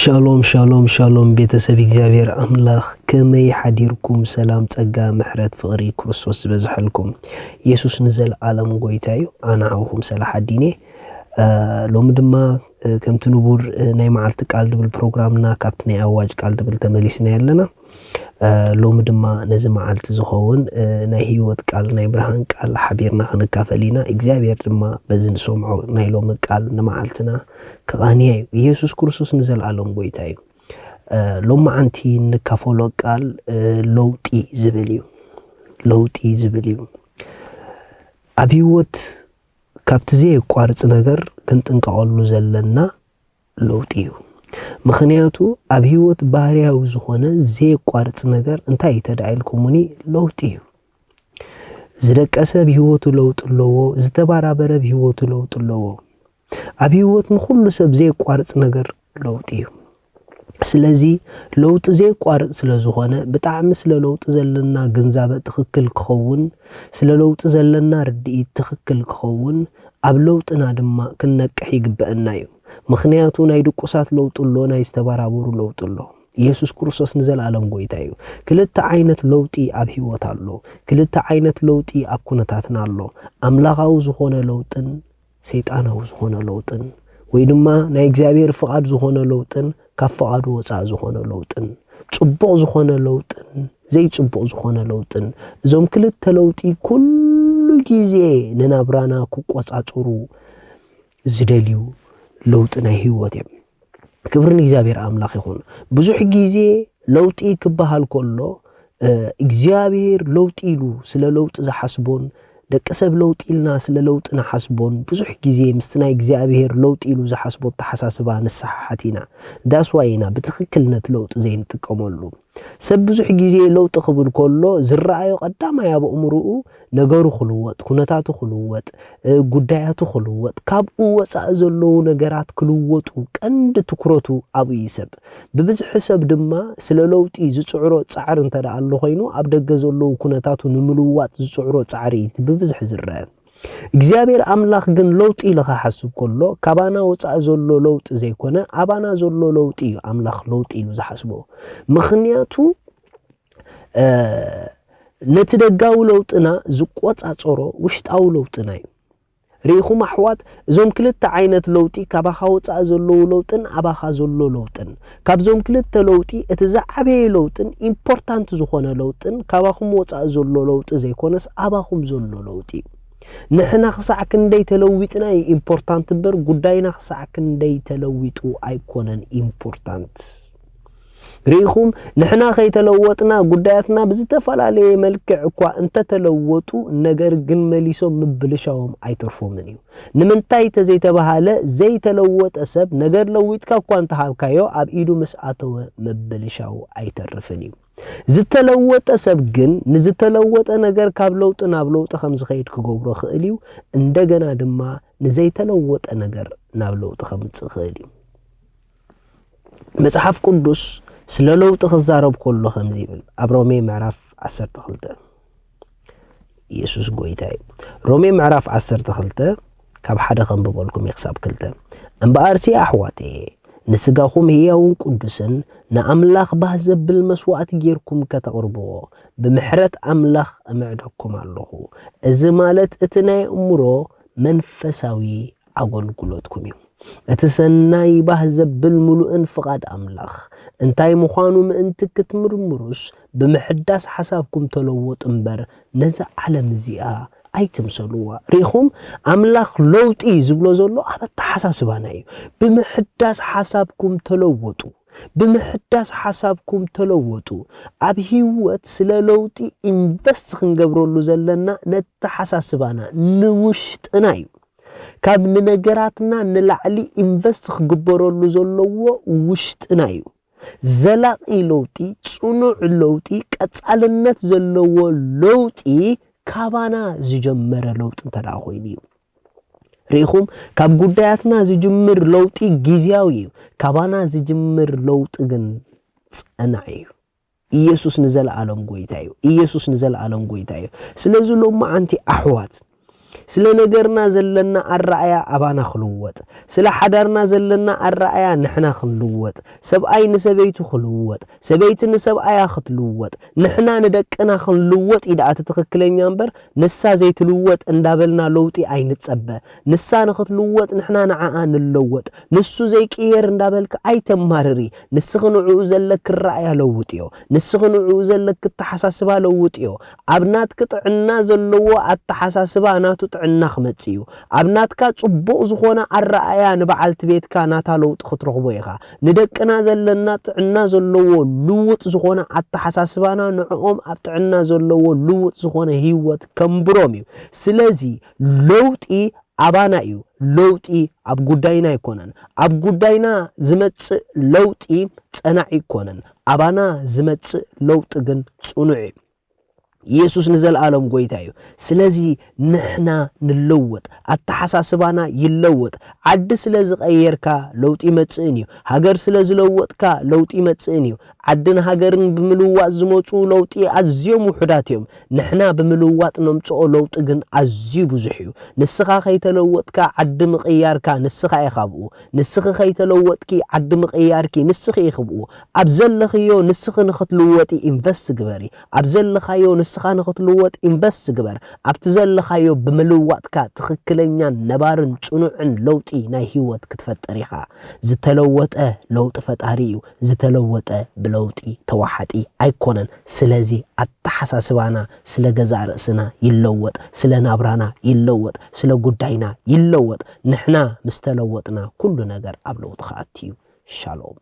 ሻሎም ሻሎም ሻሎም ቤተሰብ እግዚአብሔር አምላክ ከመይ ሓዲርኩም ሰላም ጸጋ ምሕረት ፍቅሪ ክርስቶስ ዝበዝሐልኩም ኢየሱስ ንዘል ዓለም ጎይታዩ አናሁም ሰላህ ዲኔ ሎም ድማ ከምቲ ንቡር ናይ መዓልቲ ቃል ድብል ፕሮግራምና ካብት ናይ አዋጅ ቃል ድብል ተመሊስና ያለና ሎም ድማ ነዚ መዓልቲ ዝኸውን ናይ ህይወት ቃል ናይ ብርሃን ቃል ሓቢርና ክንካፈሊና እግዚአብሔር ድማ በዝን ሶምዖ ናይ ሎም ቃል ንመዓልትና ከቃኒያ ኢየሱስ ክርስቶስ ንዘል ዓለም ጎይታዩ ሎም ማዓንቲ ንካፈሎ ቃል ለውጢ ዝብል እዩ ኣብ ህይወት ካብቲ ዘይቋርጽ ነገር ክንጥንቀቀሉ ዘለና ለውጢ እዩ ምኽንያቱ ኣብ ህይወት ባህሪያዊ ዝኾነ ዘይቋርጽ ነገር እንታይ ተዳይልኩምኒ ለውጢ እዩ ዝደቀሰ ህይወቱ ለውጥ ኣለዎ ዝተባራበረ ህይወቱ ለውጥ ኣለዎ ኣብ ህይወት ንኹሉ ሰብ ዘይቋርጽ ነገር ለውጢ እዩ ስለዚ ለውጥ ዘይቋርጽ ስለዝኾነ ብጣዕሚ ስለ ለውጥ ዘለና ግንዛበ ትክክል ክኸውን ስለ ለውጥ ዘለና ርድኢት ትክክል ክኸውን ኣብ ለውጥና ድማ ክንነቅሕ ይግበአና እዩ ምኽንያቱ ናይ ድቁሳት ለውጥ ኣሎ ናይ ዝተባራበሩ ለውጥ ኣሎ ኢየሱስ ክርስቶስ ንዘላለም ጎይታ እዩ ክልተ ዓይነት ለውጢ ኣብ ህይወት ኣሎ ክልተ ዓይነት ለውጢ ኣብ ኩነታትና ኣሎ ኣምላኻዊ ዝኾነ ለውጥን ሰይጣናዊ ዝኾነ ለውጥን ወይ ድማ ናይ እግዚአብሔር ፍቃድ ዝኾነ ለውጥን ካብ ፍቃዱ ወፃእ ዝኾነ ለውጥን ጽቡቕ ዝኾነ ለውጥን ዘይጽቡቕ ዝኾነ ለውጥን እዞም ክልተ ለውጢ ኩሉ ግዜ ንናብራና ክቆጻጽሩ ዝደልዩ ለውጥ ናይ ህይወት እዮም ክብርን እግዚአብሔር አምላክ ይኹን ብዙሕ ግዜ ለውጢ ክበሃል ከሎ እግዚአብሔር ለውጢ ኢሉ ስለ ለውጥ ዝሓስቦን ደቀሰብ ለውጥ ኢልና ስለ ለውጥ ንሓስቦን ብዙሕ ግዜ ምስና እግዚአብሔር ለውጥ ኢሉ ዝሓስቦ ተሓሳስባ ንስሓሓቲና ዳስዋይና ብትክክልነት ለውጥ ዘይንጥቀመሉ ሰብ ብዙሕ ግዜ ለውጥ ክብል ከሎ ዝረአዮ ቀዳማይ ኣብ እምሩኡ ነገሩ ክልወጥ ኩነታቱ ክልወጥ ጉዳያቱ ክልወጥ ካብኡ ወፃእ ዘለዉ ነገራት ክልወጡ ቀንዲ ትኩረቱ ኣብ ይሰብ ብብዝሕ ሰብ ድማ ስለ ለውጢ ዝጽዕሮ ጻዕር እንተዳ ኣሎ ኮይኑ ኣብ ደገ ዘለዉ ኩነታቱ ንምልዋጥ ዝጽዕሮ ጻዕሪ ብብዝሕ ዝረአ እግዚአብሔር አምላክ ግን ለውጥ ኢልኻ ሓስብ ከሎ ካባና ወፃእ ዘሎ ለውጥ ዘይኮነ አባና ዘሎ ለውጥ እዩ አምላክ ለውጥ ኢሉ ዝሓስቦ ምኽንያቱ ነትደጋው ለውጥና ዝቆጻጽሮ ውሽጣው ለውጥና እዩ ሪኹም ኣሕዋት እዞም ክልተ ዓይነት ለውጢ ካባኻ ወፃእ ዘለዉ ለውጥን አባኻ ዘሎ ለውጥን ካብዞም ክልተ ለውጢ እቲ ዝዓበየ ለውጥን ኢምፖርታንት ዝኾነ ለውጥን ካባኹም ወፃእ ዘሎ ለውጥ ዘይኮነስ አባኹም ዘሎ ለውጢ ንሕና ክሳዕ ክንደይ ተለዊጥና ኢምፖርታንት በር ጉዳይና ክሳዕ ክንደይ ተለዊጡ ኣይኮነን ኢምፖርታንት ሪኹም ንሕና ከይተለወጥና ጉዳያትና ብዝተፈላለየ መልክዕ እኳ እንተተለወጡ ነገር ግን መሊሶም ምብልሻዎም ኣይተርፎምን እዩ ንምንታይ ተዘይተባሃለ ዘይተለወጠ ሰብ ነገር ለዊጥካ እኳ እንተሃብካዮ ኣብ ኢዱ ምስኣተወ ምብልሻው ኣይተርፍን እዩ ዝተለወጠ ሰብ ግን ንዝተለወጠ ነገር ካብ ለውጥ ናብ ለውጥ ከም ዝኸይድ ክገብሮ ክእል እዩ እንደገና ድማ ንዘይተለወጠ ነገር ናብ ለውጥ ከምጽእ ክእል እዩ መጽሐፍ ቅዱስ ስለ ለውጥ ክዛረብ ከሎ ከምዚ ይብል ኣብ ሮሜ ምዕራፍ 12 ኢየሱስ ጎይታይ ሮሜ ምዕራፍ 12 ካብ ሓደ ከንብበልኩም ይክሳብ 2 እምበኣርሲ ኣሕዋቴ ንስጋኹም ሕያውን ቅዱስን ንኣምላኽ ባህ ዘብል መስዋዕት ጌርኩም ከተቕርብዎ ብምሕረት ኣምላኽ እምዕደኩም ኣለኹ እዚ ማለት እቲ ናይ እምሮ መንፈሳዊ ኣገልግሎትኩም እዩ እቲ ሰናይ ባህ ዘብል ሙሉእን ፍቃድ ኣምላኽ እንታይ ምዃኑ ምእንቲ ክትምርምሩስ ብምሕዳስ ሓሳብኩም ተለወጡ እምበር ነዛ ዓለም እዚኣ ኣይትምሰሉዋ ሪኹም ኣምላኽ ለውጢ ዝብሎ ዘሎ ኣብ ተሓሳስባና እዩ ብምሕዳስ ሓሳብኩም ተለወጡ ኣብ ህይወት ስለ ለውጢ ኢንቨስት ክንገብረሉ ዘለና ነተሓሳስባና ንውሽጥና እዩ ካብ ነገራትና ንላዕሊ ኢንቨስት ክግበረሉ ዘለዎ ውሽጥና እዩ ዘላቂ ለውጢ ጽኑዕ ለውጢ ቀጻልነት ዘለዎ ለውጢ ካባና ዝጀመረ ለውጥ እንተዳ ኮይኑ እዩ ሪኹም ካብ ጉዳያትና ዝጅምር ለውጢ ጊዜያዊ እዩ ካባና ዝጅምር ለውጢ ግን ጸናዕ እዩ ኢየሱስ ንዘላለም ጎይታ እዩ ስለዚ ሎማ ኣንቲ ኣሕዋት ስለ ነገርና ዘለና አራአያ አባና خلوت ስለ ሓዳርና ዘለና አራአያ ንሕና خلوت ሰብአይ ንሰበይቱ خلوت ሰበይቲ ንሰብአያ خلوت ንሕና ንደቅና خلوت ኢዳት ተተክክለኛ እንበር ንሳ ዘይትልወጥ እንዳበልና ለውጢ አይንጸበ ንሳ ንخلوت ንሕና ንዓአ ንለወጥ ንሱ ዘይቅየር እንዳበልክ አይተማርሪ ንስኽንዑ ዘለክ ራእያ ለውጥዮ ንስኽንዑ ዘለክ ተሐሳስባ ለውጥዮ አብናትክ ጥዕና ዘለዎ አተሐሳስባ ናቱ ጥዕና خمጽዩ አብናትካ ጽቡቕ ዝኾነ አራአያ ንበዓልት ቤትካ ናታ ለውጥ ክትረኽቦ ኢኻ ንደቅና ዘለና ጥዕና ዘለዎ ልውጥ ዝኾነ አተሐሳስባና ንዕኦም አብ ጥዕና ዘለዎ ልውጥ ዝኾነ ህይወት ከምብሮም እዩ ስለዚ ለውጢ አባና እዩ ለውጢ አብ ጉዳይና ይኮነን አብ ጉዳይና ዝመጽእ ለውጢ ጸናዕ ይኮነን አባና ዝመጽእ ለውጥ ግን ጽኑዕ ኢየሱስ ንዘልዓለም ጎይታ እዩ ስለዚ ንሕና ንለወጥ አተሐሳስባና ይለወጥ ዓዲ ስለዝቀየርካ ለውጢ መጽእን እዩ ሃገር ስለዝለወጥካ ለውጢ መጽእን እዩ ዓድን ሃገርን ብምልዋጥ ዝመጹ ለውጢ ኣዝዮም ውሑዳት እዮም ንሕና ብምልዋጥ ነምጽኦ ለውጢ ግን ኣዝዩ ብዙሕ እዩ ንስኻ ከይተለወጥካ ዓዲ ምቅያርካ ንስኻ ይኻብኡ ንስኻ ከይተለወጥኪ ዓዲ ምቅያርኪ ንስኺ ይኽብኡ ኣብ ዘለኽዮ ንስኺ ንኽትልወጢ ኢንቨስት ግበሪ ኣብ ዘለኻዮ ንስኻ ንኽትልወጥ ኢንቨስት ግበር ኣብቲ ዘለኻዮ ብምልዋጥካ ትኽክለኛ ነባርን ጽኑዕን ለውጢ ናይ ህይወት ክትፈጠር ኢኻ ዝተለወጠ ለውጢ ፈጣሪ እዩ ዝተለወጠ ለውጢ ተዋሓጢ አይኮነን ስለዚ አተሐሳስባና ስለ ገዛእ ርእስና ይለወጥ ስለ ናብራና ይለወጥ ስለ ጉዳይና ይለወጥ ንሕና ምስተለወጥና ኩሉ ነገር ኣብ ለውጥ ከኣትዩ ሻሎም